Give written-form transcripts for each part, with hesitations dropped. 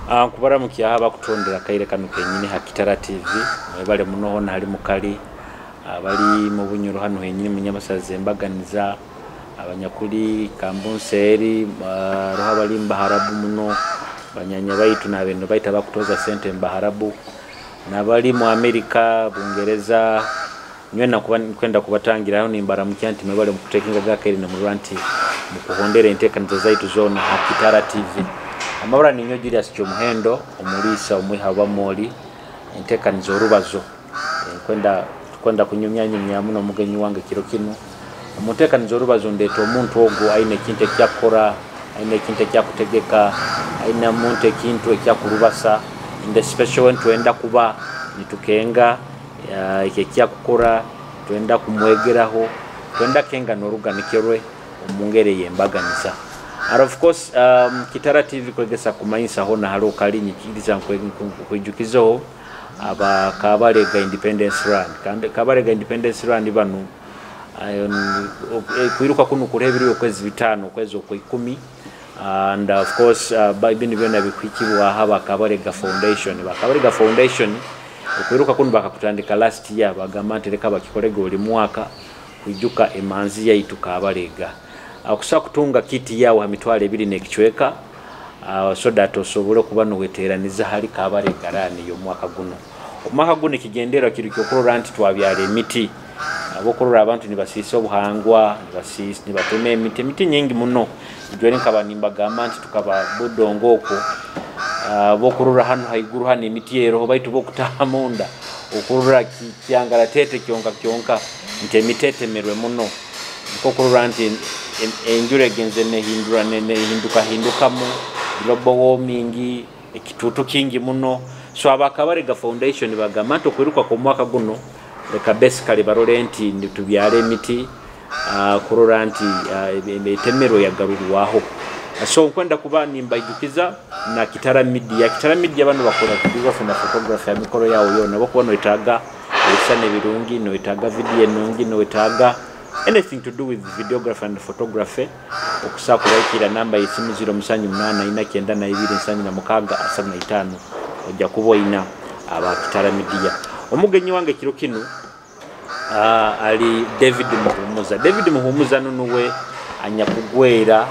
Kubara mukiya abakutondera kaire kanu kenyini Hakitara TV bale muno hona ali mukali abali mu bunyoro hano henyini munyamasaze mbaganiza abanyakuli Kambonseri roha bali mbaharabu muno banyanya baitu na beno baita bakutoza sente mbaharabu nabali mu Amerika Bungereza nywena kwenda kubatangira aho nimbara mukyanti mebale mukutekinga gakaire na muranti mukuhondera entekanizo zaitu zona Hakitara TV amabara ninyo Julius Chumuhendo omulisa omwihaba moli entekanizo rubazo kwenda kunyumya muno mugenyi wange kiro kino umutekanizo rubazo ndeto omuntu ogo aine kinte kyakora aine kinte kyakutegeka aine muntu ekintu ekyakurubasa inde special when tuenda kuba nitukenga kyakukora tuenda kumwegeraho tuenda kenga noruganikirwe omungere yembaganiza. And of course Kitara TV kwegesa kumanyisa hona halo kalinyi kiriza kwejukizo aba Kabarega Independence Run Kabarega Independence Run banu kwiruka kuno kurebiri okwezi 5 kwezi okwe10 and of course ibintu byona bikwikirwa haba Kabarega Foundation kwiruka kuno bakakutandika last year bagamantereka bakikolege oli mwaka kujuka emanzi yaitu Kabarega akusa kutunga kiti yawo hamitwale 2 nekichweka so that osobole kuba no weteraniza hali Kabarega rani yo mwaka guno kigendera kirikyo kurora anti twabyale emiti abokurora abantu nibasisa obuhangwa nibateme emiti nyingi muno ijwe nkabanimba gamanti tukaba budongo oko bokurora hano haiguru hano emiti ero baitu bokutahamunda okurora kiangala tete kyonka ntemitete merwe muno kokurora anti enjure genze hinduka mu global warming ekitutu kingi muno so abakabarega Foundation bagamanto kwiruka ku mwaka guno leka basically barolenti nitubyale emiti kurora anti etemero yagarurwaho so kwenda kuba nimba ijukiza na Kitara Media bano bakora photography na photography ya mikoro yawo yona bako no itaga isane birungi no itaga video nungi no itaga anything to do with videography and photography okusa kubaikira namba yisimu 078 inakenda na 275 ojja kuboina aba Kitara Media omugenyi wange kiro kino ali David Muhumuza nunuwe anyakugwera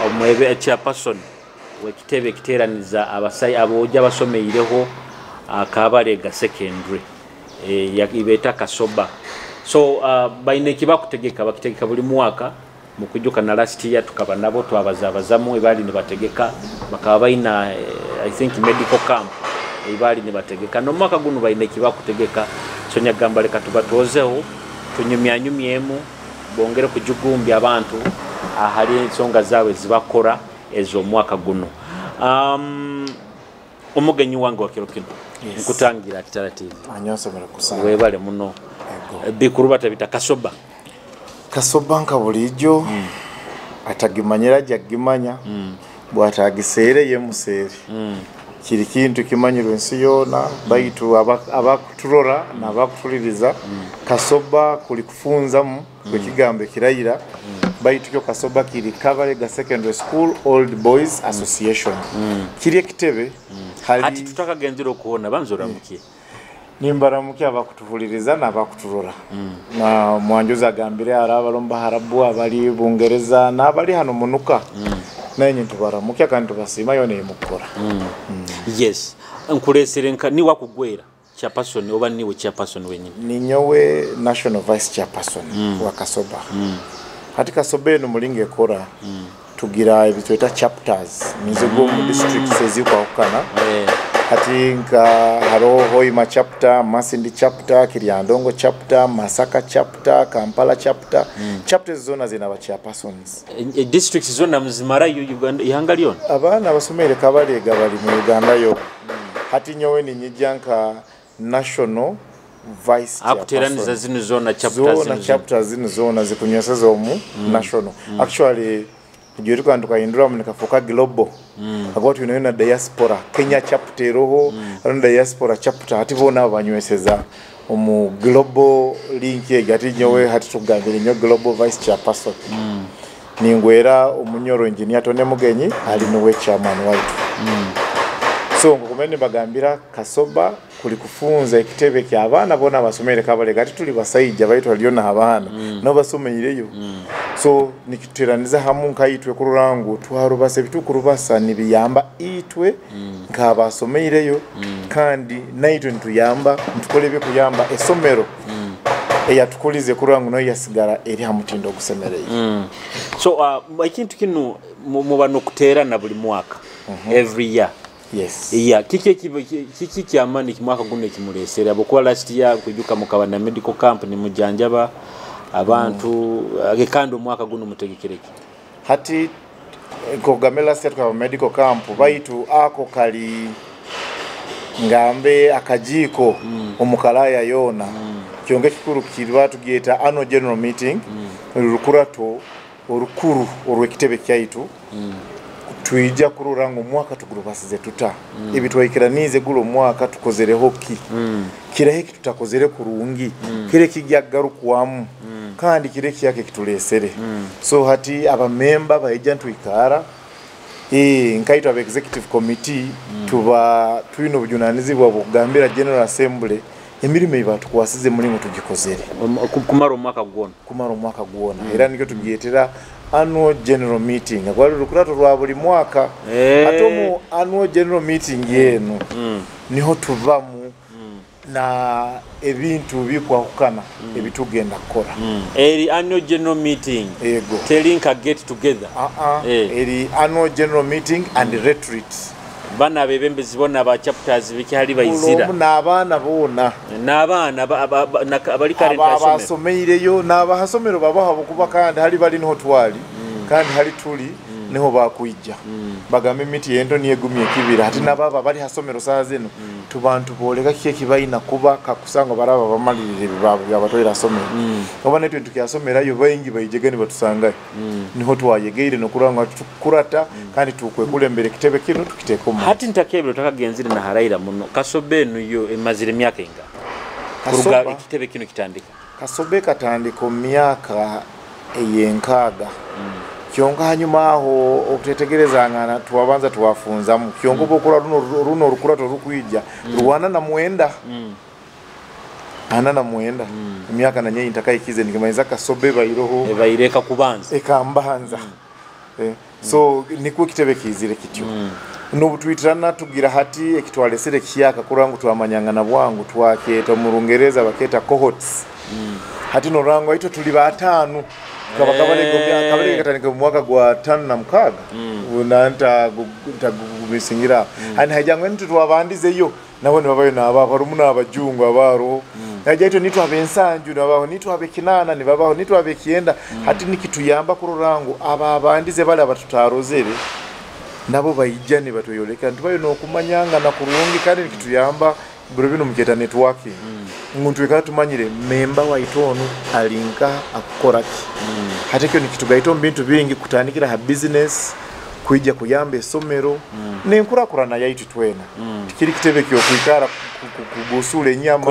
omwebe chairperson wekitebe kiteraniza abasai aboja basomeireho Kabarega secondary yakibeta Kasoba so baine kibakutegeka bakitegeka buli mwaka mukujuka na last year tukaba nabo twabazabazamu ebali ne bategeka bakaba baina I think medical camp ebali ne bategeka no mwaka guno baine kibakutegeka so nyagamba leka tubatozeho tunyumyanyumyemu bongere kujugumbi abantu ahali ensonga zawe zibakora ezo mwaka guno omugenyi wange wa kiro kino nkutangira Kitara TV anyose mera kusanga webale muno bikuruba tabita Kasoba nka bulijo atagimanyira jagimanya bwatagisere yemusere kiri kintu kimanyirwe ensi yona baitu abakuturora nabakutuliriza Kasoba kuli kufunza mu kwekigambe kirayira baitu kyo Kasoba kiri Kabarega Secondary School Old Boys Association kiri kitebe hati tutaka gendero kuona banzora mukiye nimbara mukiya bakutuvuliriza nabakuturora na mwanjuza gambire arabalomba harabu abali Bungereza nabali hano munuka nanyi tubara mukiya kandi tubasima yone mukora yes nkuleserenka ni wakugwera chairperson oba niwe chairperson wenyine ninyowe national vice chairperson wa Kasoba hati Kasoba eno mulinge kora tugira ebitweta chapters mizigo mu districts ezikwa okana hati nka Hoima chapter, Masindi chapter, Kiryandongo chapter, Masaka chapter, Kampala chapter. Chapters zona zina wa chairpersons. Districts zona mzimara Uganda ihangalion. Abana basomere Kabarega bali mu Uganda yo. Hati nyowe ni nyijanka national vice chairperson. Zino zona chapters. Zona chapters zino zona zikunywesa zomu national. Actually Juriko anduka indura munikafoka global. Agoti unaona diaspora Kenya chapter roho diaspora chapter hati bona abanyweseza omu global link egati nyowe hati tugambire nyo global vice chairperson. Ningwera omunyoro engineer Tone Mugenyi ali nowe chairman waitu. so ngokumene bagambira Kasoba kuli kufunza ekitebe ky'abaana bona basomere Kabalega ati tuli basajja baitwa lyona abaana no basomeyireyo so nikiteraniza hamu nkayitwe ku Rulango twarubase bitukurubasa nibiyamba itwe nk'abasomeireyo kandi naitwe ntuyamba ntukole byo kuyamba esomero eyatukulize ku Rulango no yasigara eri hamutindo gusemereye so ikintu kinu mubano kuterana buli mwaka every year. Yes. Yeah, kiki kyamani kimwaka guno kimulesera bokuwa last year kujuka mukabana medical camp ni mujanjaba abantu agekando mwaka guno mutegekereki. Hati kogamela set kwa medical camp baitu ako kali ngambe akajiko omukalaya yona kyonge kikuru kirwa tugiyeta annual general meeting rukurato orukuru orwekitebe kyaitu tuija ku Rulango mwaka tugurubasize tuta ebitwayikiranize gulo mwaka tukozere hoki kira hiki tutakozere kurungi kire kijya garukuwamu kandi kire kyake kitulesere so hati aba member ba agent wikara nkaitwa aba executive committee tuba twino bujunanizi bwa bugambira general assembly emirimo ibatukwasize muri ngo tugikozere kumara umwaka gwona era nikyo tugiyetera annual general meeting agwali rukurato rwa buli mwaka atomo annual general meeting yenu niho tuvamu na ebintu bikwakukana ebitugenda kukora eri annual general meeting ego telinka get together eri annual general meeting and retreat bana bebembezi bona ba chapters bikihali bayizira n'abana bona n'abana abali current abasomeireyo n'abahasomero babaho kuba kandi hali bali niho twali kandi hali tuli niho bakwijja bagame miti yendo niye gumye kibira hati nababa bali hasomero saa zino tubantu boleka kiye kibaina kuba kakusanga baraba bamalirire bibabo byabatoira somero oba netwe tukiyasomera yo bayingi bayijegani batusanga niho twayegeire no kuranga tukurata kandi tukwe kule mbere kitebe kino tukiteko hati ntakebero takagenzire na haraira muno Kasobenu yo emazire myaka inga kuruga kitebe kino kitandika Kasobe katandiko myaka eyenkaga kyonga hanyuma aho okutetegereza ngana tuwabanza tuwafunza mu kyongo bokura runo rukurato rukwijja ruwana na mwenda ana na mwenda myaka na nyeyi ntakayikize nikimaiza Kasobe bayiroho bayireka kubanza ekambanza so niko kitebe kizire kityo no butwitirana tugira hati ekitwalesere kiyaka kurangu twamanyangana bwangu twaketa mu Rungereza baketa cohorts hati no rango ito tuli batanu kabale katanika mwaka gwa 5 na mkaga unanta gumisingira hani hajangwe ntu twabandize yo nabo ne babayo naba barumuna abajungu abaro hajaito nitu abensanju nabaho nitu abekinana ne babaho nitu abekienda hati nikituyamba ku Rulango abandize bale abatarozere nabo bayijane batoyoleka ntubayo no kumanyanga na kurungi kandi nikituyamba bro bino muketa networking umuntu wekatumanyire member wa itonu alinka akoraki hatekyo nikitugaito mbintu bingi kutandikira ha business kuija kuyambe somero nenkurakurana yaitu twena tikiri kitebe kyo kuikara kubusule nyama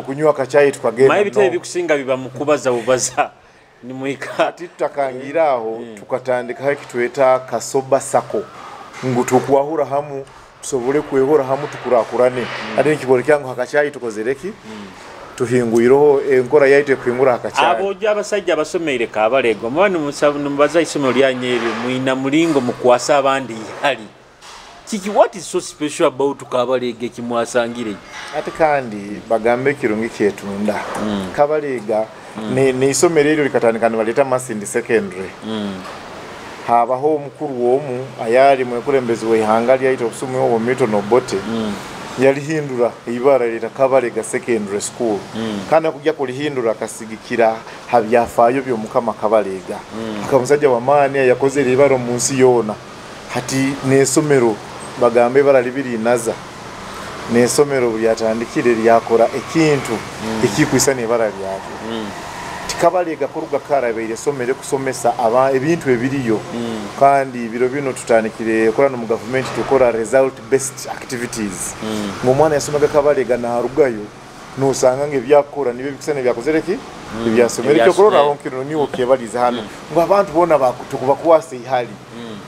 kunywa kachai tukagenda maibite bikusinga biba mukubaza ubaza ni muika titakangiraho tukatandika haki tweta Kasoba Sako ngutukuwahura hamu tusobole kwehora hamu tukurakurane ati nikibole kyangu hakachai tukozereki tuhinguiroho enkora yaite kwingura hakachai abo abasajja basomeire Kabalega mwana mubaza isomo lyanyeri muina mulingo mukwasa abandi yali kiki what is so special about Kabalega kimwasangire ati kandi bagambe kirungi kyetunda Kabalega ne isomero lyo likatandikana baleta Masindi secondary habaho mukuru womu ayari mwekulembezi we hangali yaito kusumwe wo mito no bote yalihindura ibara lita Kabalega secondary school kana kujja kulihindura kasigikira habyafayo byo mukama Kabalega akamusajja wa mani yakoze libaro munsi yona hati nesomero bagambe baralibiri naza nesomero lyatandikire lyakora ekintu ekikwisane ibara lyake Kabalega kuruga karabeire somere kusomesa aba ebintu ebiriyo kandi biro bino tutanikire korana mu government tukora result based activities ngomwana yasomaga Kabalega na rugayo no sanga nge byakora nibe bikisane byakozereki ibyasomere cyo korora honkiro niwo kebaliza hano ngo abantu bona bakutukuba kuwase ihali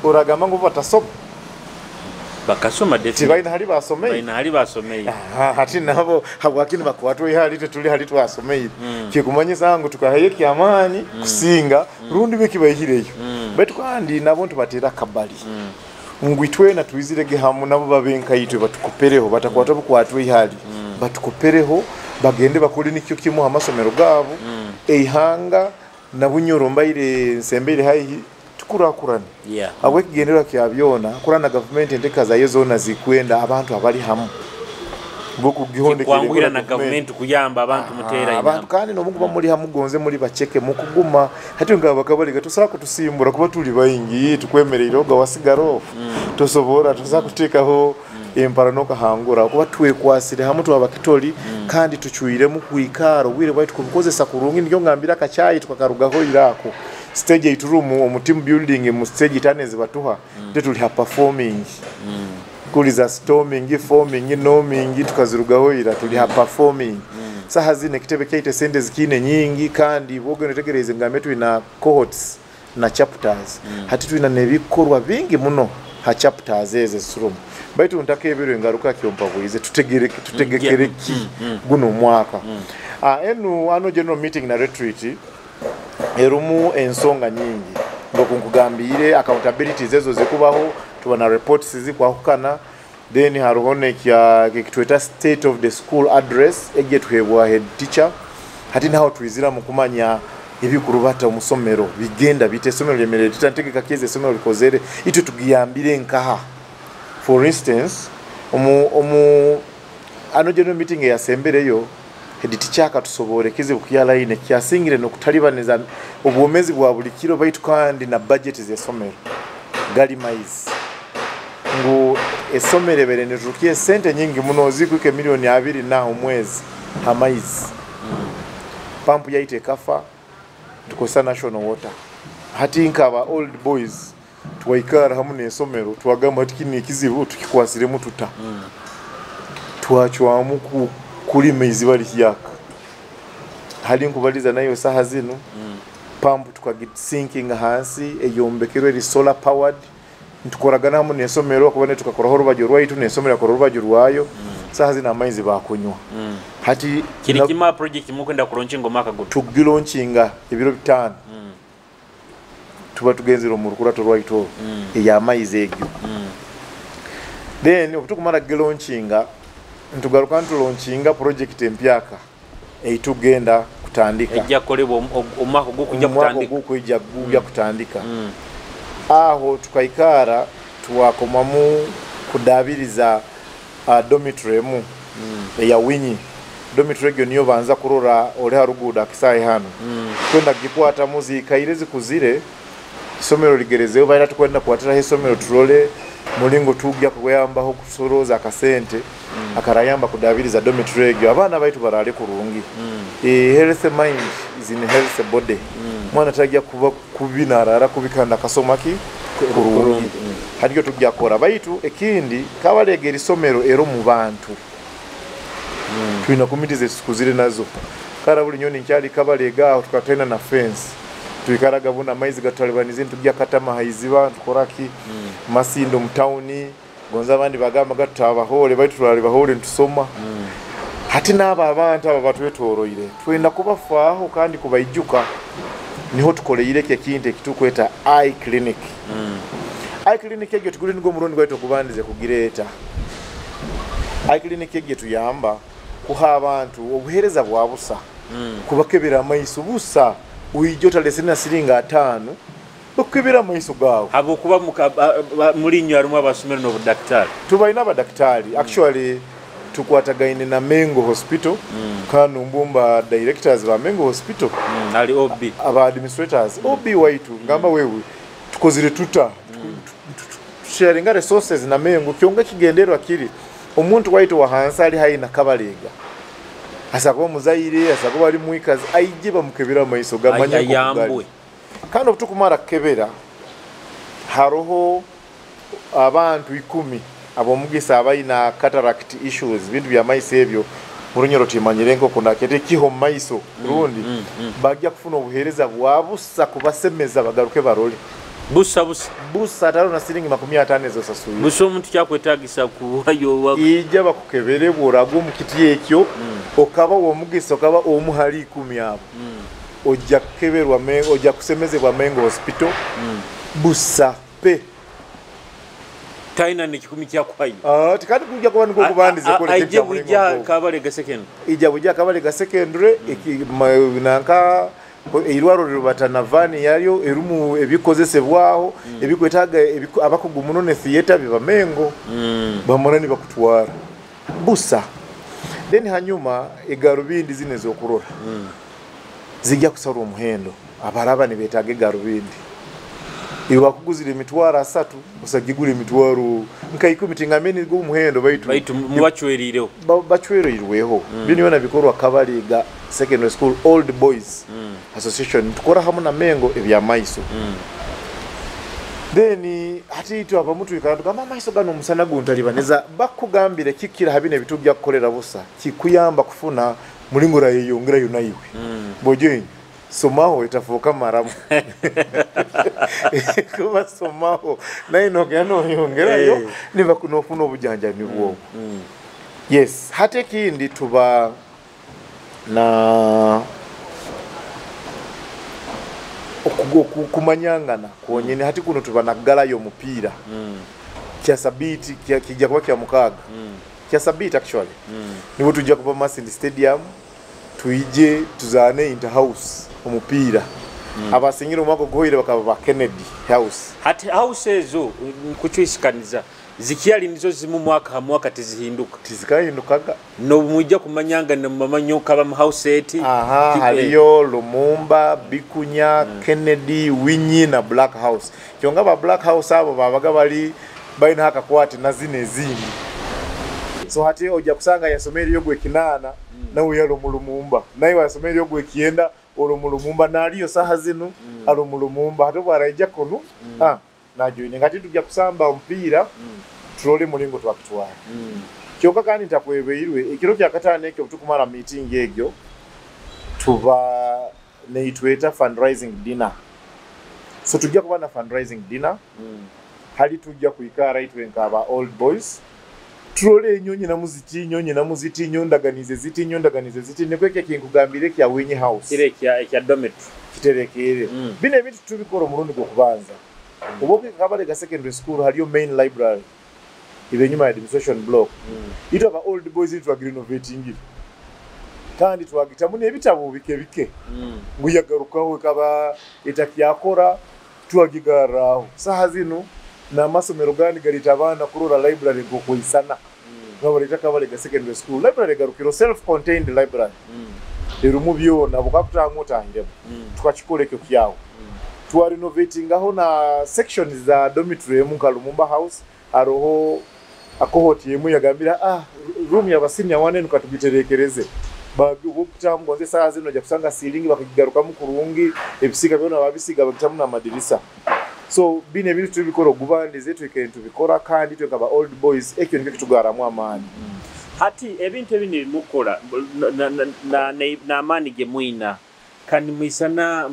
oragama ngo batasoba bakasoma tibaina hali basomei baina hali basomei hati nabo habwakini bakwatwa ihali tetuli hali twasomei kikumanyisa ngo tukahaye kyamani kusinga rundi bekibahireyo betu kandi nabo ntubatera kabali ngwitwe na tuizirege hamu nabo babenka yitwe batukopereho batakwata bukwatwa ihali batukopereho bagende bakuri nikyo kimu amasomero gabo eihanga na bunyoro mbaire nsembere hayi tukurakurana abwe kigendera kyabyona kurana government endekaza yezona zikwenda abantu abali hamu boku gihonde kwangwira na government kuyamba abantu mutera abantu kandi no mukuba muri hamu gonze muri bacheke mukuguma hati ngaba bakabaliga tusako tusimbura kuba tuli bayingi tukwemerera oga wasigaro tosobora tuzakutekaho emparanoka hangura kuba tuwe kwasire hamu twabakitoli kandi tuchuire mu kuikaro wire bwaitu kubikozesa kurungi ndyo ngambira kachayi tukakarugaho irako stage iturumu mu team building mu stage taneze batuha tuli ha performing kuli za storming forming noming tukazirugaho ira tuli ha performing saha zine kitebe kaite sende zikine nyingi kandi bogo netegereze ngametu ina cohorts na chapters hati tuina nebikorwa bingi muno ha chapters eze surumu baitu ntaka ebiro ngaruka kyompa buize tutegekereki guno mwaka enu ano general meeting na retreat erumu ensonga nyingi ngokunkugambire accountability zezo zikubaho tubana reports zikwahukana then haruhone kya kitweta state of the school address eje tuhebwa head teacher hati naho twizira mukumanya ibikurubata umusomero bigenda bite somero lyemerere tutantegeka kize somero likozere ito tugiyambire nkaha. For instance ano general meeting ya sembereyo head teacher akatusobore kize kuyala ine kyasingire no kutalibaneza obwomezi bwa buli kiro baitu kandi na budget ze somero gali maize ngo esomere bere netukie sente nyingi muno zikuke milioni 2 na omwezi hamaizi pampu yaite kafa tukosa national water hati nkaba old boys tuwaikara hamu nesomero tuwagamba tikini kizibu tukikwasire mututa tuachwa mu kuli mezi bali yaka hali nkubaliza nayo saha zino pampu tukagit sinking hansi eyombekerwe ri solar powered ntukoragana hamu nesomero kubone tukakoraho rubajo rwaitu nesomero ko rubajo rwayo saha zina amaizi bakunywa hati kirikima project mukwenda kulaunchinga maka go tugilaunchinga ebiro 5 tuba tugenzero mu rukurato rwaito ya amaizi egyo then obutukumara gilaunchinga ntugaruka ntulaunchinga project empyaka eitugenda kutandika ejja kolebwa omwaka gukujja kutandika aho tukaikara tuwakomamu kudabiriza dormitory mu ya winyi dormitory gyo niyo banza kurora ole haruguda kisaye hano kwenda gikwata muzika irezi kuzire somero ligerezeo baira tukwenda kwatira he somero turole mulingo tugya kuyambaho kusoroza akasente akarayamba kudabiriza dormitory gyo abana baitu barale kurungi health mind is in health body mwana tajya kuba kubinarara kubikanda kasomaki kurungi hadiyo tujya kora baitu ekindi kabalegera isomero ero mu bantu twina komitize sikuzire nazo kara buli nyoni nkyali kabalega tukatena na fence tuyikaraga buna maizi gatalibanize tujya katama haiziba tukoraki masindo mtowni gonza abandi bagamba gattabahole baitu twali bahole ntusoma hati naba abantu aba batwetoroire twenda kubafaho kandi kubayijuka niho tukoleire kye kinte kitukweta eye clinic eye clinic egyo tukuli ngo murundi gwaito kubandize kugireta eye clinic egyo tuyamba kuha abantu obuhereza bwabusa kubakebera amaiso busa uijota lesina siringa 5 okubira amaiso gawo abo kuba mulinyo arumwa basomero no budaktari tubaina abadaktari actually tukwatagaine na Mengo Hospital kanu mbumba directors ba Mengo Hospital ali OB aba administrators OB waitu ngamba wewe tukozire tuta sharing resources na Mengo kyonga kigenderwa kiri omuntu waitu wa hansali haina kabalega asako muzaire asako bali muikazi ayijiba mukebera maiso gamanya yambwe kandi obutukumara kebera haroho abantu 10 abo mugisa abaina cataract issues bintu bya maiso ebyo murunyoro timanyirengo kuna kete kiho maiso rundi bagya kufuna obuhereza bwabusa kubasemeza bagaruke barole busa atalo na silingi 50 ezosasuye busa omuntu kyakwetagisa kuwayo ija bakukeberebwa olaga mu kiti ekyo okaba omugisa okaba omuhali 10 abo ojja kukeberwa ojja kusemezebwa Mengo Hospital busa pe taina ne kikumi kyakwayo tikati kujja kuba niko kubandize ko ije bujja Kabalega second ija bujja Kabalega secondary nanka irwaro rubatana vani yayo erumu ebikozesebwaho ebikwetaga abakugu ne theater biba Mengo bamonani bakutwara busa then hanyuma egarubindi zine zokurora zijja kusara omuhendo abaraba ne betaga egarubindi iwa kuguzira emitwaro 3 osagigura emitwaro nka 10 tingameni go muhendo baitu mwachwerireho bachwerirweho bino na bikorwa Kabalega Secondary School Old Boys Association tukora hamu na Mengo ebya maiso then hati aba mutu ikantu kama maiso gano musana guntalibaneza bakugambire kikira habine bitujja kukolera busa kikuyamba kufuna mulingura yeyongera yonaiwe bojenyi somaho itafuka maramu kuba somaho naye nogano yongerayo niba kunofuna obujanjani bwo yes hate kindi tuba na kumanyangana kuonyene hati kuno tuba na gala yo mupira kya sabiti kijja kuba kya mukaga kya sabiti actually nibo tujja kuba Masindi Stadium tuije tuzane inter house omupira abasingira omwako goyire bakaba Kennedy House hati house ezo kuchwisikaniza zikiali nizo zimu mwaka tizihinduka tizikahindukaga no mujja kumanyanga na mamanyo kaba mu house eti haliyo Lumumba Bikunya Kennedy Winyi na Black House kyonga ba Black House abo babaga bali baina haka kwati na zine zindi so hati ojja kusanga yasomeri yogwe kinana na uyalo mulumumba nayo yasomeri yogwe kienda olumulumumba naliyo saha zino alumulumumba hato baraija kono najoine ngati tujja kusamba ompira tulole mulingo twakutwala kyoka kandi takwebeirwe ekiro kya katane ekyo tukumala meeting egyo tuba neitweta fundraising dinner so tujja kuba na fundraising dinner hali tujja kuikara itwenka aba Old Boys tulole nyonyi na muziti nyondaganize ziti nekweke kinkugambire kya Winyi House kire kya dormitory kiterekere bine bintu tubikora murundi go kubanza uboke Kabalega Secondary School haliyo main library ibe nyuma ya administration block ito aba Old Boys itu renovating kandi twagitamu nebitabo bike nguyagarukaho kaba itakyakora twagigaraho saha zino na masomero gani galitabana kurora library go kuisana ngabaleta Kabalega Secondary School library garukiro self-contained library erumu byona bukakutanga ahiremo tukakikole kyo kyawo tuwa renovating aho na sections za dormitory mu Lumumba House aroho akohoti yemu yagambira room ya basinya wane nukatugiterekereze bagukutamu gonze saa zino jya kusanga ceiling bakagigaruka mu kurungi ebisiga byona babisiga bakitamu na madirisa so bine bintu tubikora gubandize twekentu bikora kandi twekaba Old Boys ekyo nibyo tugaramu amani hati ebintu ebindi mukola na amani ge muina kandi muisana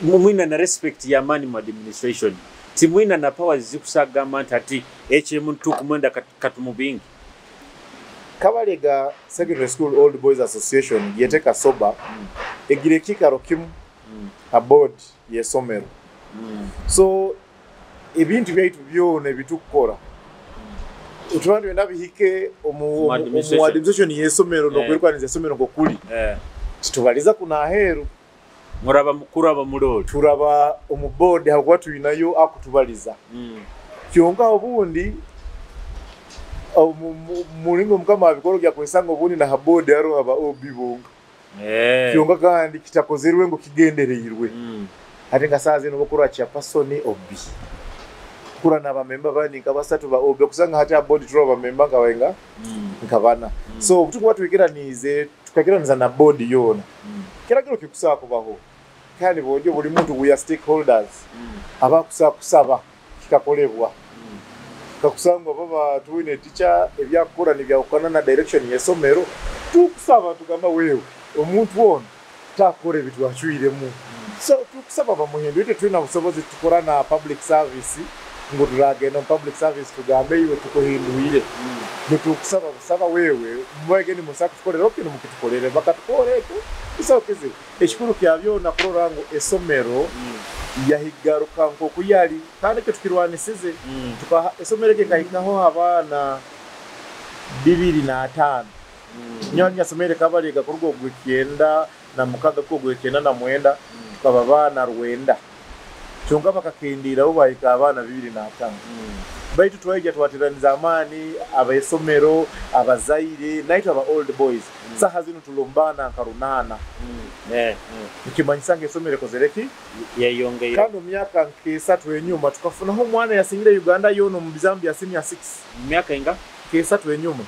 muina na respect ya amani mu administration timuina na powers zikusaga amani hati eche muntu kumenda katumubingi Kabalega Secondary School Old Boys Association yeteka soba egire kikaro kimu a board yesomero so ebintu byaitu byone bitukora utubandi wenda bihike omu administration yesomero no kwirwaniza somero ngo kuli titubaliza kuna aheru muraba mukuru aba mulolo turaba omu board hakwa tuyinayo akutubaliza kyonga obundi mulingo mukama abikoro bya kwesanga obundi na board aro aba obibonga kyonga kandi kitakozerwe ngo kigendereirwe ate ngasaze no bokora cha personi obi kura na bamemba bani kabasatu ba obi kusanga hata board turoba memba ngawenga nkabana so kutuko watu wikira nize tukakira niza na board yona kira kiro kikusaba kubaho kandi bojo buli muntu we are stakeholders aba kusaba kikakolebwa kakusanga baba tuine teacher ebyakora nibyakona na direction yesomero tukusaba tugamba wewe omuntu wona takore bitu achwiremu So tukusaba bamuhindu ite tulina busobozi tukora na public service ngo tulagenda public service tugambe iwe tukuhinduire tukusaba busaba wewe mwege ni musaka tukolera okino mukitukolere bakatukoleko isokeze ekikuru kyabyo nakurora ngo esomero yahigaruka nko kuyali kandi ke tukirwanisize tuka esomero ke kahikaho abana 2005 nyonya somere kabali gakorwa gwekenda na mukaga ko gwekenda na mwenda tukaba bana rwenda chonga bakakendira bo bayika abana 2005 baitu twaje twatirani zamani abaesomero abazaire naito aba old boys saha zino tulombana nkarunana ikimanyisange somere kozereki yayongeye kandi myaka nkesatu enyuma tukafuna ho mwana yasingire Uganda yono mu Zambia senior 6 myaka inga kesatu enyuma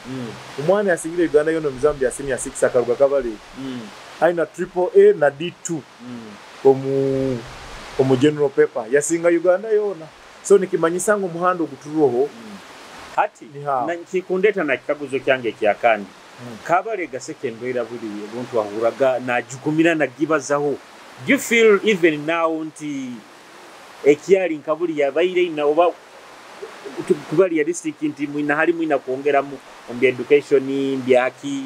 umwana yasingire Uganda yono mu Zambia senior 6 akaruga kabali aina AAA na D2 omu general paper yasinga Uganda yona so nikimanyisa ngo muhando guturoho hati na kikundeta na kikaguzo kyange kyakandi kabale gasekendera buli buntu ahuraga na jukumira na gibazaho. Do you feel even now nti ekyali nkabuli yabaire ina oba kubali ya district nti mwina hali mwina kuongera mu education mbyaki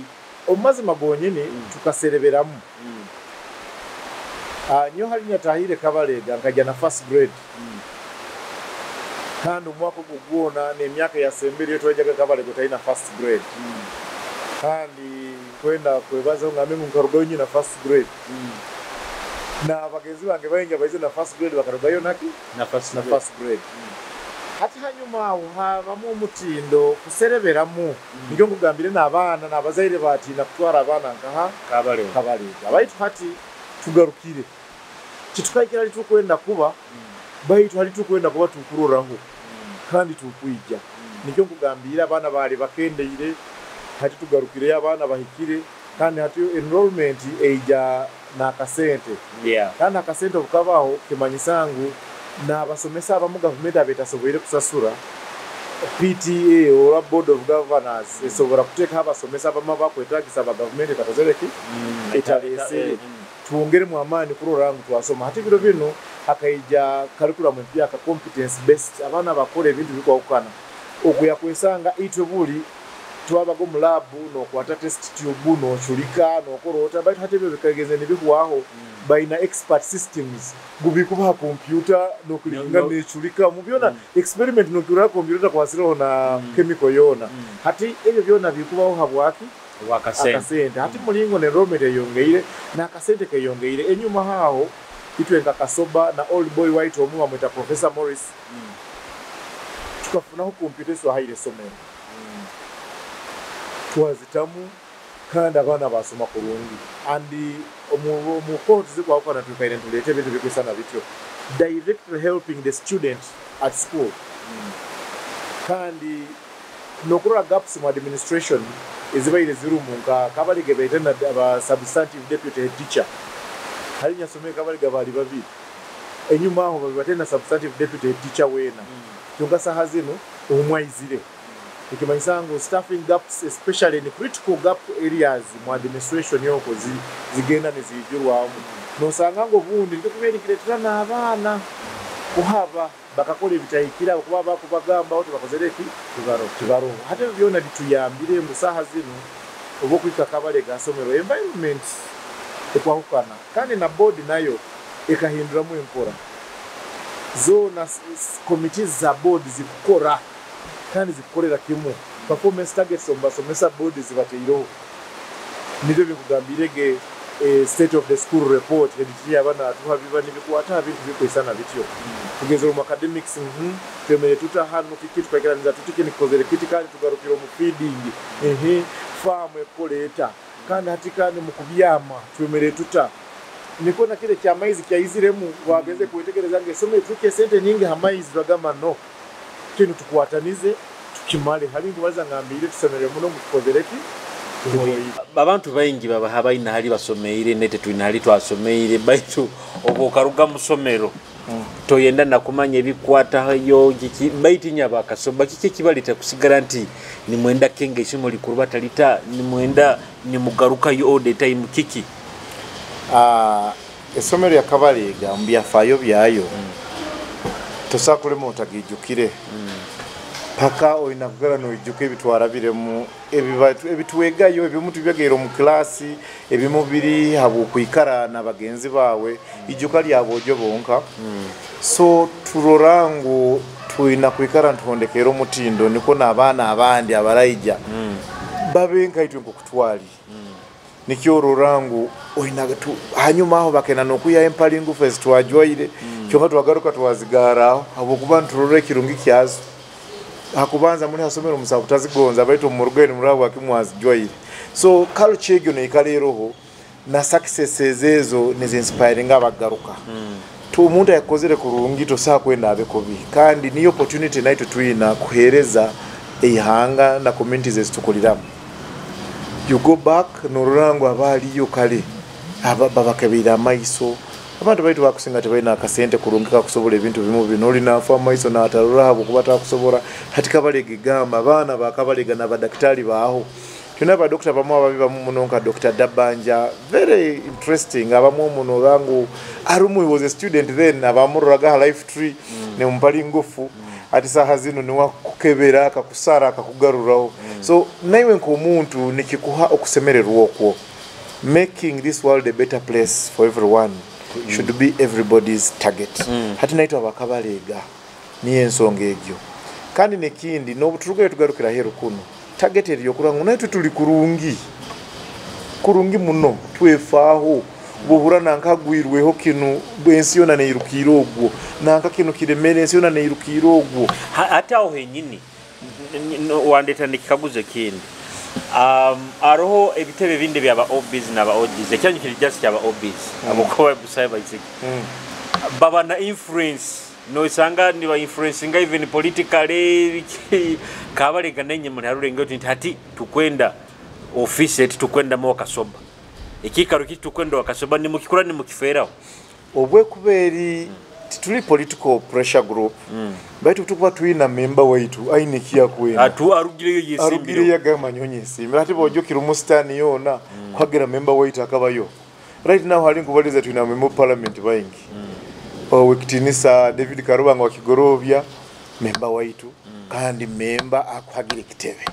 omaze magonyene tukasereberamu nyo hali nyatahire kabalega nkajja na first grade kandi umwaka gugona ne myaka ya sembere twajaga kabalega taina first grade kandi kwenda kwebaza ngamengu nkarugonyi na first grade na bagenzi bange bayenga baize na first grade bakarugayo naki na first grade hati hanyuma habamo umutindo kusereberamu nibyo ngugambire nabana nabazaire bati nakutwara abana nkaha kabale abaitu hati tugarukire kitukayikira litukwenda kuba baitu hali tukwenda kuba tukururaho kandi tukwijja nibyo ngugambira abana bali bakendeire hati tugarukire abana bahikire kandi hati enrollment eja na kasente kandi akasente bukabaho kimanyisangu na basomesa abamu government abetasobwere kusasura PTA or board of governors esobora kuteka abasomesa abamu bakwetagisa aba government katazereki etalese tuongere mu amani kurorangu twasoma hati biro bino akaija curriculum empya ka competence based abana bakole ebintu biko okana okuya kwesanga itwe buli twabago mu lab no kwata test tube no chulika no korota but hati byo bikageze nibikuwaho baina expert systems gubikuba computer no kulinga ne chulika mu byona experiment no kura computer kwasiro na chemical yona hati ebyo byona bikubaho habwaki wakasente hati mulingo ne romere yongeire na kasente ke yongeire enyuma haho itwenga kasoba na old boy white omu amweta Professor Morris tukafuna ho computer so haire somero twazitamu kandi abana basoma kurungi andi mu court zikwa ukana tukaire tulete bintu bikwesana bityo directly helping the student at school kandi nokura gaps mu administration ezibaire zirumu nka kabalige baitana aba substantive deputy head teacher hali nyasome kabalige bali babiri enyuma aho babatena substantive deputy head teacher wena tungasa hazino umwaizire ikimanyisango staffing gaps especially in critical gap areas mu administration yoko zigenda nezijurwa no sangango bundi ndikubeni kireterana abana kuhaba bakakole bitayikira kuba bakubagamba oto bakozereki tibaro hata byona bituyambire mu saha zino obo kwika kabale gasomero environment ekwahukana kandi na board nayo ekahindura mu enkora zona committees za board zikora kandi zikorera kimu performance targets ombasomesa board zibateiro nibyo bikugambirege state of the school report heditiya abana tuha biba nibikwata bintu bikwesana bityo tugezero mu academics twemere tuta hano kiki twakiraniza tutike nikozere kiti kandi tugarukiro mu feeding farm ekoleta kandi hatikane mu kubyama twemere tuta nikona kile kya maizi kya iziremu wageze kuitegereza ngesome tuke sente nyingi hamaizi bagama no kintu tukwatanize tukimale halingi baza ngambire tusomere muno mukozereki abantu bayingi baba habaina hali basomeire nete twina hali twasomeire baitu obokaruga musomero toyenda nakumanya ebikwata yo giki baitinya bakasoba kiki kibalita kusigara nti ni mwenda kenge ishimo likuruba talita ni mwenda ni mugaruka yo all the time kiki essomero ya Kabalega mu byafaayo byayo tosakulemu otagijjukire paka olina kugala n'ojjuka ebitwalabiremu ebituwegayo ebimu tubyageera mu kilaasi ebimu biri habw'okwikara na bagenzi baabwe ijjuka lyabwe ojo bonka so tulora ngu tulina kwikara ntondekera omutindo niko n'abaana abandi abalayija babe nkaitwe nkokutwali nikyo olora ngu olina hanyuma aho bakena n'okuya empali ngufu ezitwajwaire kyonka twagaruka twazigaaraaho habw'okuba ntulora ekirungi kyazo hakubanza muri hasomero musabu tazigonza baito mu rugendo murabo akimwazijwaire so culture egyo neikaleroho na successes ezo nezinspiring abagaruka tu umuntu yakozere kurungi to saa kwenda abekobi kandi ni opportunity naito tuina kuhereza ehanga na communities ezitukuliramu you go back norango abali yo kale babakabira maiso abantu baitu bakusinga tebaina akasente kurungika kusobola ebintu bimu bino olina afa maiso na atarurabo kubata kusobora hati Kabalege gamba abana bakabalega na badaktari baaho tuna ba doctor bamwe ababiba munonka Dr. Dabanja very interesting abamwe muno rangu arumu was a student then abamuraga life tree ne mpali ngofu ati saha zino ni wakukebera akakusara akakugaruraho so naiwe nko omuntu nikikuha okusemererwa okwo making this world a better place for everyone should be everybody's target hati naitwa Bakabalega ni ensonga egyo kandi nekindi n'obutuluga tugarukira hero kuno target eriyo kurangu naitwe tuli kurungi muno twefaaho buhura nankagwirweho kinu bwensiyona neirukira ogwo nanka kinu kiremere ensiyona neirukira ogwo hata aho henyini wandeta nikikaguze kindi aroho ebitebe binde byaba obbies naba OGs ekyanyu kiri just cyaba obbies abukoba busaiba iziki baba na influence no isanga ni ba influencing even politically Kabalega nenye muri harurengo hati tukwenda office tukwenda mo Kasoba ekikaro kitukwenda wakasoba ni mukikura ni mukiferaho obwe kuberi tuli political pressure group baitu tukuba tuina member waitu ainikia kwenda atu arugire yesimbiro arugire yagama nyonye simbiro hati bojokira umustani yona kwagera member waitu akabayo right now hali nkubaliza tuina member parliament bayingi Wekitinisa David Karubanga wakigorovya member waitu kandi member akwagire kitebe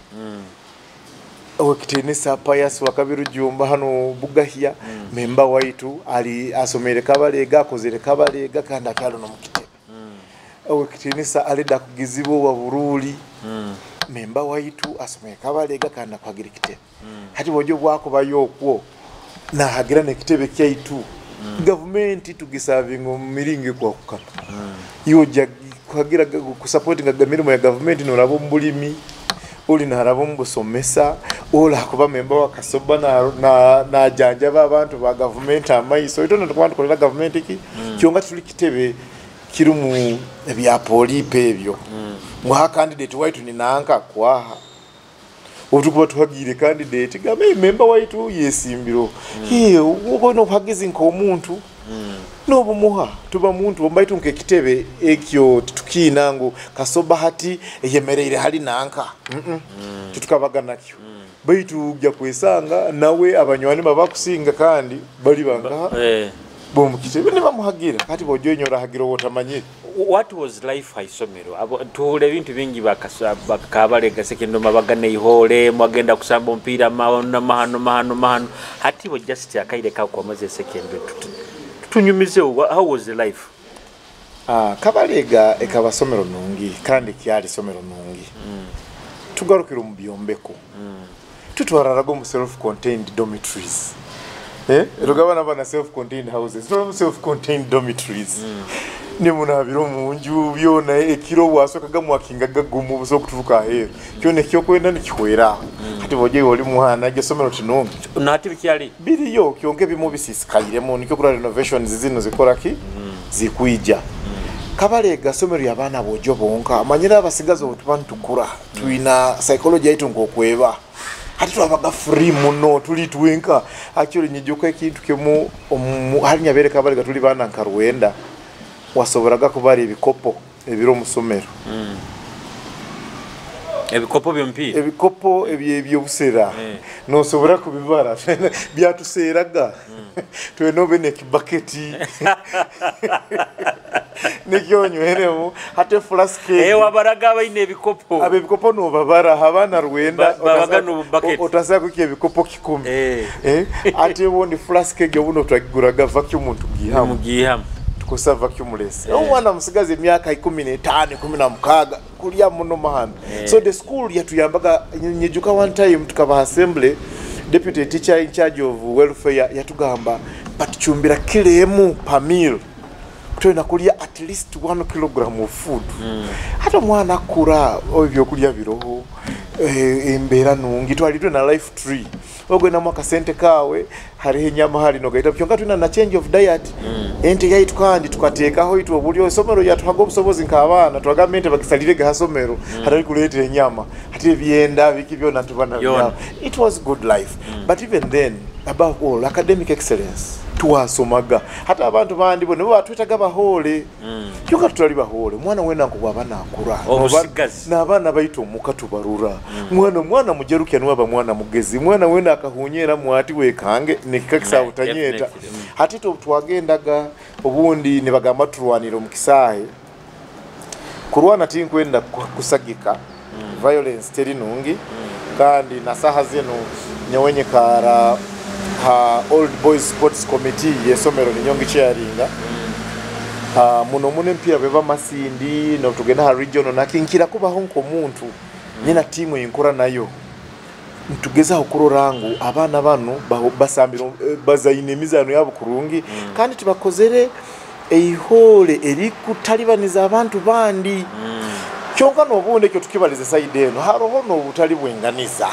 Wekitinisa Pius wakabiru jumba hano Bugahia member waitu ali asomere Kabalega akozere Kabalega kandi akyalo no mukitebe Wekitinisa alida kugizibo wa Buruli member waitu asomere Kabalega kandi akwagire kitebe hati bojo bwako bayokwo na hagira ne kitebe kyaitu government tugiserving miringe kwa kukana iyo kwagira kusupporting gamirimo ya government no rabo mbulimi uli na rabo mbusomesa ola kuba member wa Kasoba na janja babantu ba government amaiso ito ntwantu kolela government iki kyonga tuli kitebe kirumu ebya polipe ebyo mwa candidate waitu ni nanka kwaha otukuba tuhagire candidate game member waitu yesimbiro uko no hagize nko omuntu no bumuha tuba muntu ombaitu nke kitebe ekyo tukinango Kasoba hati yemereire hali nanka tutukabaga nakyo baitu ujja kwesanga nawe abanywani babakusinga kandi bali banga bomu kitebe ne bamuhagira kati bojo nyora hagiro wotamanye what was life haisomero tuhule bintu bingi Bakabalega sekendo mabagane ihole mwagenda kusamba mpira mahano hati bo just akaire ka kwa maze sekendo tunyumize how was the life Kabalega ekabasomero nungi kandi kyali somero nungi tugarukira mu byombeko tutwararago mu self contained dormitories rugabana bana self contained houses no self contained dormitories ni munabiro munju byona ekiro bwasokaga mwakingaga gumu buso kuturuka hero kyone kyo kwenda nikikwera hati boje oli muhana je somero tinonge nati bikyali biriyo kyonke bimu bisisikalire mu nikyo kula renovations zino zikora ki zikuija Kabalega somero yabana bojo bonka amanyira abasigazo otubantu tukura tuina psychology yaitu ngokweba hati twabaga free muno tuli twenka actually nyijoka ekintu kemu hali nyabere Kabalega tuli bana nkarwenda wasobораga kubari ibikopo ebiro musomero ebikopo by'omupiira ebikopo ebyobusera nosobora kubibara byatuseeraga twena obe nekibaketi nekyonyweremu ate flaske wabaraga abaine ebikopo ab'ebikopo nobabara abaana rwenda otasako ebikopo 10 ate wondi flaske gyobuno twagiguraga vacuum tugihamu tukosa vacuumless omwana musigaze emyaka 15 16 kulya muno mahano so the school yatuyambaga nyejuka one time tukaba assembly deputy teacher in charge of welfare yatugamba batuchumbira kilemu per meal twena kulya at least 1 kilogram of food hata mwana kura obyo kulya biroho embera nungi twalitwe na life tree ogwena mwaka sente kawe hari enyama hari no gaita kyonka tuna na change of diet ente yaitu kandi tukateekaho itu obulyo esomero yatuhaga obusobozi nk'abaana twagamente bakisalire gasomero hatali kuleetera enyama hati ebyenda biki byona tubana it was good life but even then above all academic excellence tuwasomaga hata abantu bandi bo nebo batwetaga bahole kyonka tutali bahole mwana wena nkubwa nakura n'abaana baito mukatubarura mwana mujerukya n'aba mwana mugezi mwana wena akahunyera mwati wekange nekakisa utanyeta hati twagendaga obundi ne bagamba turwanira mukisahe kurwana tinkwenda kusagika violence teri nungi kandi nasaha zeno nyawenye kara ha old boys sports committee yesomero ninyongi charinga muno mune mpira beba masindi no tugenda ha regional nakinkira kuba honko muntu nyina timu yinkora nayo ntugeza okurorangu abana bano basambiro bazayine mizano yabo kurungi kandi tubakozere eihole eri kutalibaniza abantu bandi kyonka nobunde kyo tukibalize side eno haroho no butali bwenganiza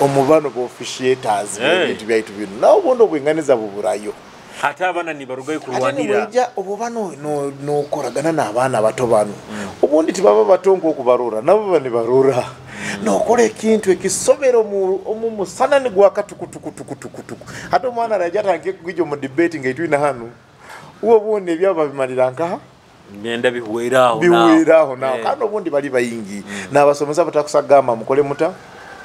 omubano bo officiators bintu byaitu bino nawo bondo bwenganiza buburayo hata abana ni barugaye kurwanira ati obubano no koragana n'abana bato bano obundi tibaba batongo okubarura nabo bani barura no kole kintu ekisobero mu musanani gwa katukutukutukutuku hata omwana rajata nke kugijo mu debate ngaitwina hanu uwo bundi byaba bimalira nkaha byenda bihuweraho nawo kandi obundi bali bayingi n'abasomesa batakusagama mukole muta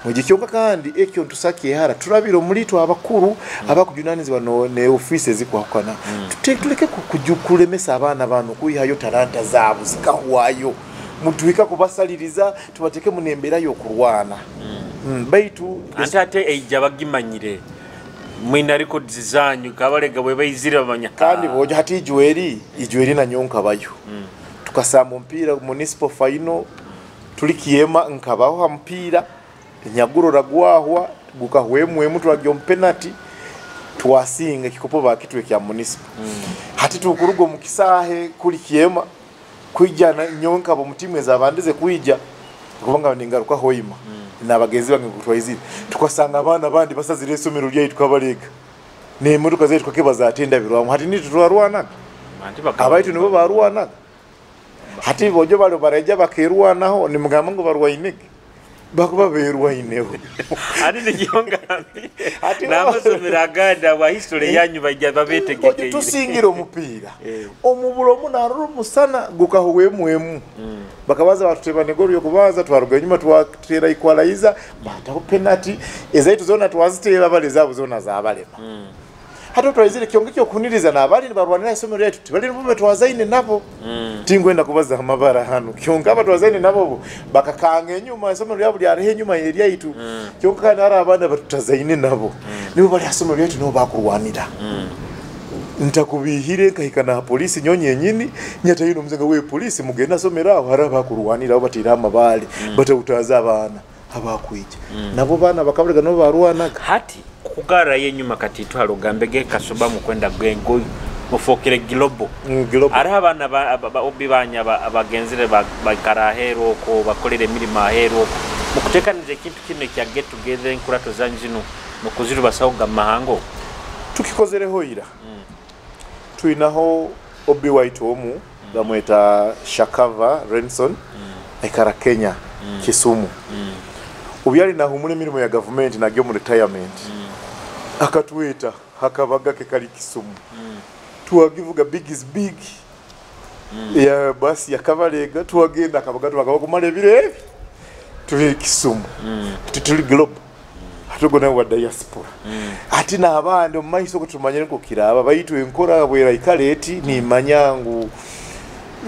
mugikyonka kandi ekyo ntusakiye hara turabiro mulito abakuru abakujunanizwa ne office zikwakana tuteke kujukulemesa abana bano kuyihayo talanta zaabo zikahwayo mutuika kubasaliriza tubateke munembera yo kurwana baitu antate eija bagimanyire mwina records zanyu kabalega bwe bayizira bamanya kandi bojo hati ijweri na nyonka bayo tukasama mpira municipal final tulikiyema nkabaho ha mpira nyagurora gwahwa gukahwemwe mtu wagyo penalty twasinga kikopo bakitwe kya municipal hati tukurugo mukisahe kuli kiyema kwijana nyonka abo mutimwe zabandize kwijja kubanga ningaruka hoyima nabagenzi bange kutwayizira tukasanga abana bandi basazire esomero lya itwabalega ne muruka zetu kwake bazatenda birwamu hati nitu twarwana abaitu nibo barwana hati bojo balo baraja bakerwanaho ni mugamba ngo barwayineke bakuba berwayineho ari nigionga ati namusomera ganda wa history yanyu bajya babetegekeye tusingira omupira omubulo munaruru musana gukahuwemwemu bakabaza batuteba negoro yo kubaza twaruga nyuma twatera equalizer bataho penalty ezaitu zona twazitera bale zabo zona zabalema hata twazire kyonge kyo kuniriza nabali barwanira isomero yetu bali nabo twazaine nabo tingwenda kubaza amabara hano kyonge aba twazaine nabo bakakanga enyuma isomero yabo lyari enyuma yeri yitu kyonge kana ara abana batutazaine nabo nibo bali isomero yetu no bakurwanira ntakubihire kahikana polisi nyonye nyini nyata yino mzenga we polisi mugenda somera aho haraba kurwanira batira amabali batawutaza abana abakwije nabo bana bakaburega no barwanaga hati kugara yenyuma kati twalugambege kasoba mukwenda gwengo mufokere global ari abana obibanya abagenzere bakarahero ko bakolere mirima ahero mukutekanije kintu kino kya get together inkurato zanjino mukuziru basauga mahango tukikozere hoira tuinaho obi waitomu bamweta Shakava Renson ekara Kenya Kisumu ubyali na humule mirimo ya government na gyo mu retirement akatweta hakabaga ke kali Kisumu tuwagivuga big is big ya basi ya Kabalega tuwagenda akabaga kumale birevi tuli Kisumu tuli global atugona wa diaspora ati n'abandi omumaiso ko tumanyire ko kiraba bayitwe enkora bwera ikaleti ni manyangu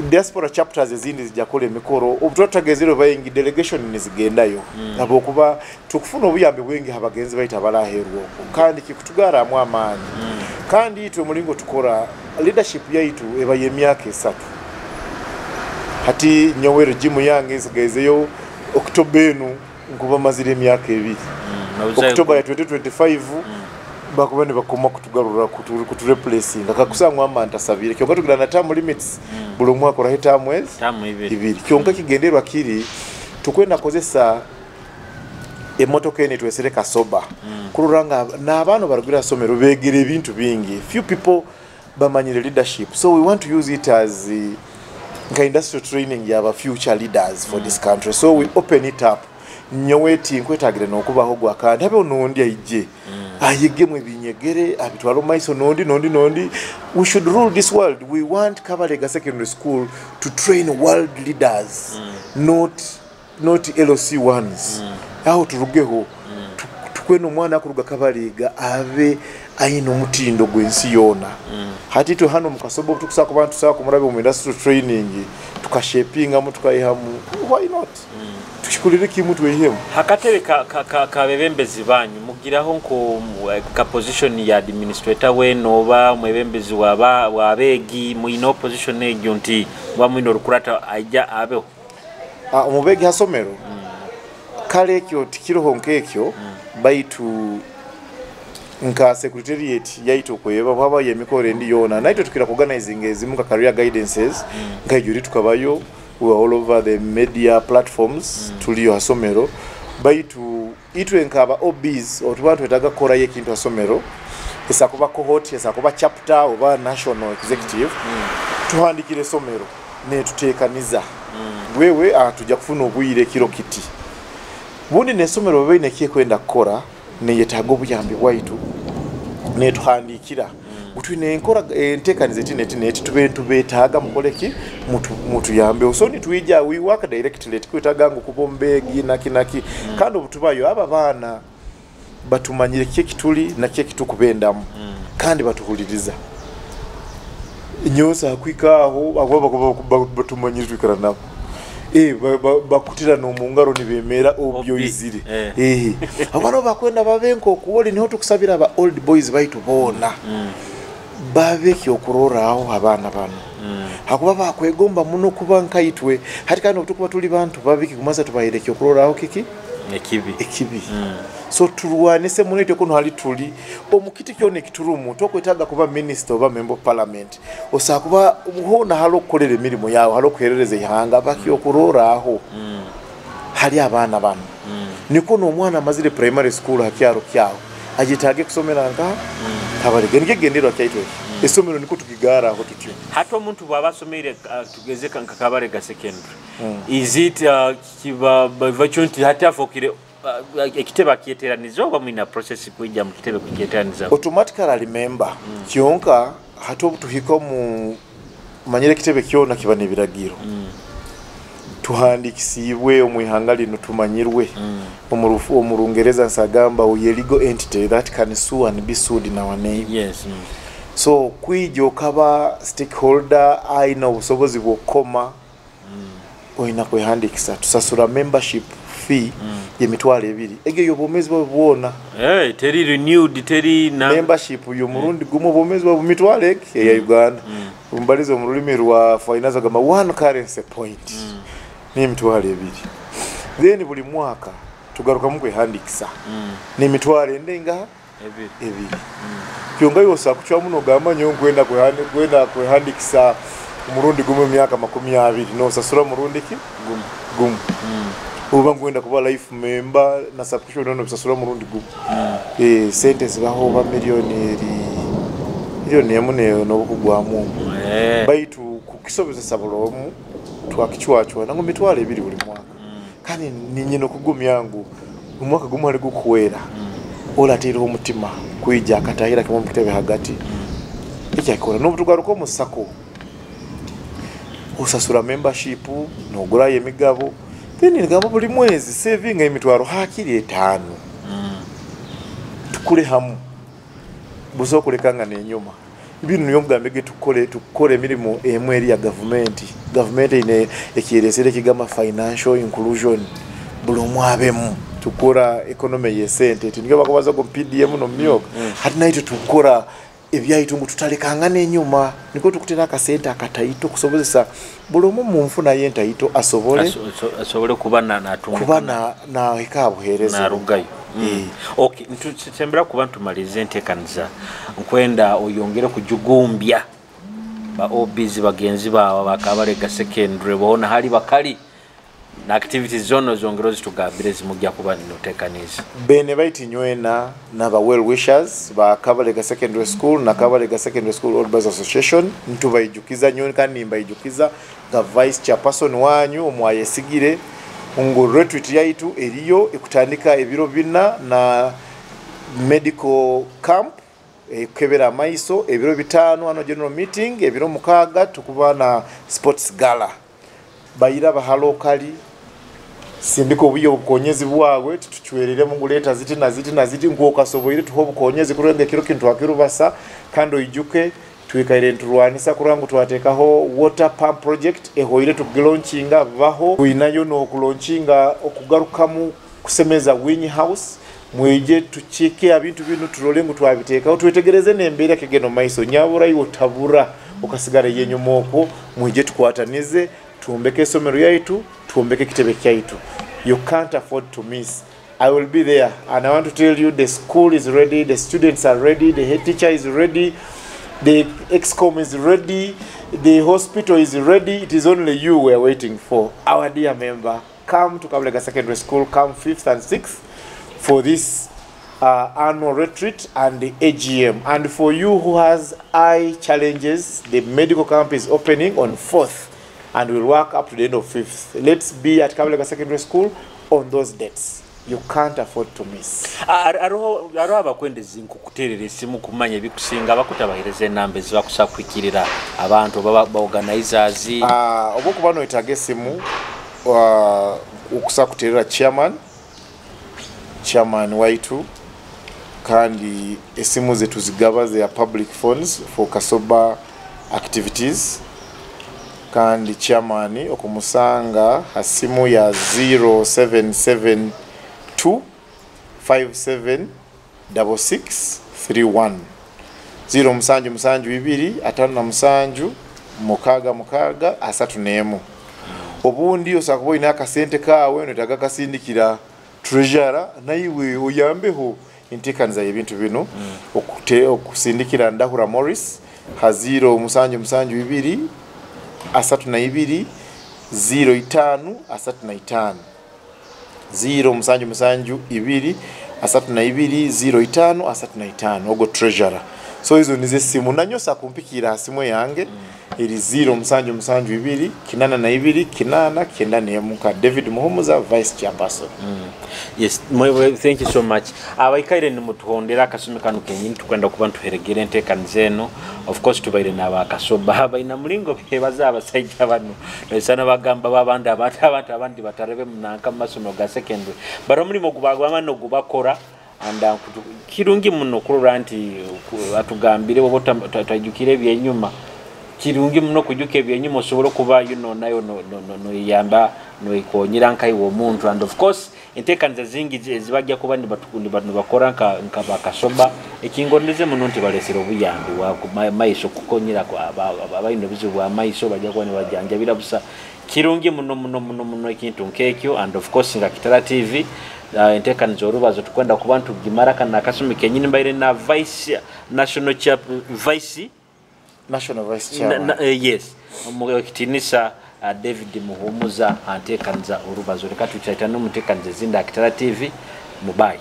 diaspora chapters ezindi zijakola emikoro obutwatagezero bayingi delegation nizigendayo abokuba tukufuna obuyambe bwenge abagenzi bayita balaherwo kandi kikutugara mu amaanyi kandi itwe mulingo tukora leadership yaitu eba yemyaka 3 hati Nyoweri jimu yange zigezeyo October enu nkuba mazire emyaka 2 October ya 2025 bakubane bakoma kutugarura kutureplace ngakakusangwa amanta savire kyonka tugira na term limits buli mwaka rahita mwezi ibiri kyonka kigenderwa kiri tukwenda kozesa emotoka ene twesere kasoba kururanga n'abantu baragura somero begere ebintu bingi few people bamanyire leadership so we want to use it as industrial training ya future leaders for this country so we open it up Nyoweti nkwetagire nokubaho gwa kandi habe onondi ayije ayigemwe binyegere abitwalo maiso nondi we should rule this world we want Kabalega Secondary School to train world leaders not LOC ones aho turugeho tukweno mwana kuruga Kabalega ave ayino mutindo gwensi yona hati to hano mukasobo tukusaka abantu saka murabe mu industrial training tukashapinga mu tukayihamu why not tukikulire kimuntu wehemu hakatebe ka bebembezi banyu mugiraho nko ka position ya administrator we noba mwebembezi wabegi mu ino position egyo nti wa mwino rukurata ajja abeho umubegi hasomero kale kyo tikiroho nkekyo baitu nka secretariat yaito kweba baba yemikore ndi yona naito tukira organizing ezimuka career guidances ngajuri tukabayo we are all over the media platforms tuliyo hasomero baitu itwe nkaba OBs otubantu etaga kora yekintu hasomero esakuba cohort esakuba chapter oba national executive tuhandikire somero ne tutekaniza wewe atujja kufuna obuyire kiro kiti bundi ne somero bene kikwenda kora ne yetago buyambi bwaitu ne tuhandikira utwine enkora entekanize tineti tubentu betaga mukoleki mutu yambe so ni tuija we work directly twitaga ngo kubombegi nakinaki kandi obutubayo aba bana batumanyire kiki tuli na kiki tukubendamu kandi batuhuliriza nyosa kwikaho abo batumanyire twikara nabo bakutira no mungaro nibemera obyo izire abano bakwenda babenko kuwoli niho tukusabira aba old boys baitu bona babe kyokurora aho abana bano hakuba bakwegomba muno kubanka itwe hati kandi otukuba tuli bantu babiki kumaza tubayire kyokurora aho kiki ekibi so turwanise muno itwe kuno hali tuli omukiti kyone kiturumu tokwetaga kuba minister oba member of parliament osakuba hona halo kolere emirimo yawo halo kwerereza ihanga baki okurora aho hali abana bano niko no mwana mazire primary school hakyaro kyawo ajitage kusomera nga Kabalega ngegendero kyaitwe esomero niko tukigara aho tutyo hato omuntu baba somere tugeze kanka Kabalega secondary is it kiba bavachonti hata fokire ekiteba kieteranizo oba mwina process kuija mu kitebe kieteraniza automatically remember kyonka hato tuhiko mu manyire kitebe kyona kiba nebiragiro tuhandikisibwe omwihangali no tumanyirwe omurufu omurungereza nsagamba we legal entity that can sue and be sued in our name so kwijo kaba stakeholder aina obusobozi bwokoma oina kwehandikisa tusasura membership fee yemitwale 2 egeyo bomezi babona teri renewed teri na membership yo murundi gumo bomezi babu mitwale ya Uganda umbalizo mu rulimi rwa finance gama one currency point ni mitwale 2 then buli mwaka tugaruka mu kwehandikisa ni mitwale ndenga 2 kyonga yosa kuchwa muno gama nyongwenda kwehandikisa umurundi gumo myaka 20 no sasura murundi ki gumu uba ngwenda kuba life member na subscription no bisasura murundi gumu sentence baho ba miliyoni yamune no kugwamu baitu kukisobeza sabolomu twakichwachwa nango mitwale 2 buli mwaka kandi ninyi no kugumya yangu umwaka gumu ali gukwera ola tiri umutima kwijja akatahira kimo mukitebe hagati ekyakora no butugaruko musako usasura membership no gura yemigabo then ngamba buli mwezi saving emitwaro hakiri 5 tukule hamu buso kulekanga nenyuma ibintu niyo mugambe tukole emirimu emu eri ya government ine ekiresere kigama financial inclusion buli omwabemu tukora economy ye sente tinga bakobaza ko PDM no myoka hati naito tukora ebyayitungu tutalekanga nenyuma niko tukutera akasente akataito kusobozesa buli omu munfuna yentaito asobole kuba na ikabuhereza na rugayo. Okay, ntutembera kuba ntumalize ntekanza nkwenda oyongere kujugumbya ba OBs bagenzi bawe bakabalega secondary bona hali bakali na activities zono zongero zitugambire zimujja kuba notekaniza bene baiti nywena naba well wishers ba Kabalega Secondary School na Kabalega Secondary School Old Boys Association ntubayijukiza nyon kandi mbayijukiza ga vice chairperson wanyu omwayesigire ngo retreat yaitu eriyo ekutandika ebiro bina na medical camp kebera maiso ebiro bitano ano general meeting ebiro mukaga tukuba na sports gala bayira bahalokali sindiko buyo bukonyezi bwagwe tuchwerere mu nguleta ziti ngoka soboire tuho bukonyezi kurenge kiro kintu akirubasa kando ijuke twikaire nturwanisa kurangu twatekaho water pump project ehoire tugilonchinga baho kuinayo no kulaunchinga okugarukamu kusemeza wing house mwije tuchike abintu binu turolengu twabiteka twetegereze nembere kegeno maiso nyabura yotabura okasigara yenyumoko mwije tukwatanize tuombeke somero yaitu tuombeke kitebe kyaitu. You can't afford to miss. I will be there and I want to tell you the school is ready, the students are ready, the head teacher is ready, the excom is ready, the hospital is ready. It is only you we are waiting for. Our dear member, come to Kabalega Secondary School, come 5th and 6th for this annual retreat and the AGM. And for you who has eye challenges, the medical camp is opening on 4th and we'll work up to the end of 5th. Let's be at Kabalega Secondary School on those dates. You can't afford to miss. Aro abakwendezi nkukuterera esimu kumanya bikusinga bakutabahereze nambe zibakusakwikirira abantu ba organizers obokuba no itaga esimu okusakuterera chairman waitu kandi esimu zetu zigaba ze public funds for Kasoba activities kandi chairman okumusanga hasimu ya 0772 576631 0 musanju 2 5 na musanju mukaga asatu nemu obundi osakubo ina akasente kawe notaga kasindikira treasurer naiwe oyambeho intekanza y'ebintu bino okusindikira Ndahura Morris ha 0 musanju 2 asatu na 2 05 asatu na 5 0 musanju 2 asatu na 2 05 asatu na 5 ogo treasurer. So hizo nize simu nanyosa kumpikira simu yange iri 0 musanju 2 kinana na 2 kinana kenda nemuka David Muhumuza vice chairperson. Yes, thank you so much. Abaikaire ni mutuhondera akasumi kanu kenyini tukwenda kuba ntuheregere ntekanzeno. Of course tubaire naba Kasoba baina mulingo bebaza abasajja bano nesana bagamba babanda abandi batarebe munanka masomo ga secondary baro mulimo gubagwa no gubakora anda kirungi muno kurura nti atugambire bo tajukire byenyuma kirungi muno kujuke byenyuma sobolo kuba nayo no yamba no ikonyira nkai wo muntu and of course intekanza zingi zibajja kuba ndi batukundi bano bakora nka Kasoba ekingondeze muno nti balesero buyambi wa maiso kukonyira kwa abayino bizubu amaiso bajja kwa ni bajanja birabusa kirungi muno ekintu nkekyo and of course nga Kitara TV intekanza orubazo tukwenda ku bantu gimaraka na Kasumi kenyini mbaire na vice national vice chairman yes omugo kitinisa David Muhumuza antekanza orubazo reka tuchaita no mutekanze zinda Kitara TV mubai.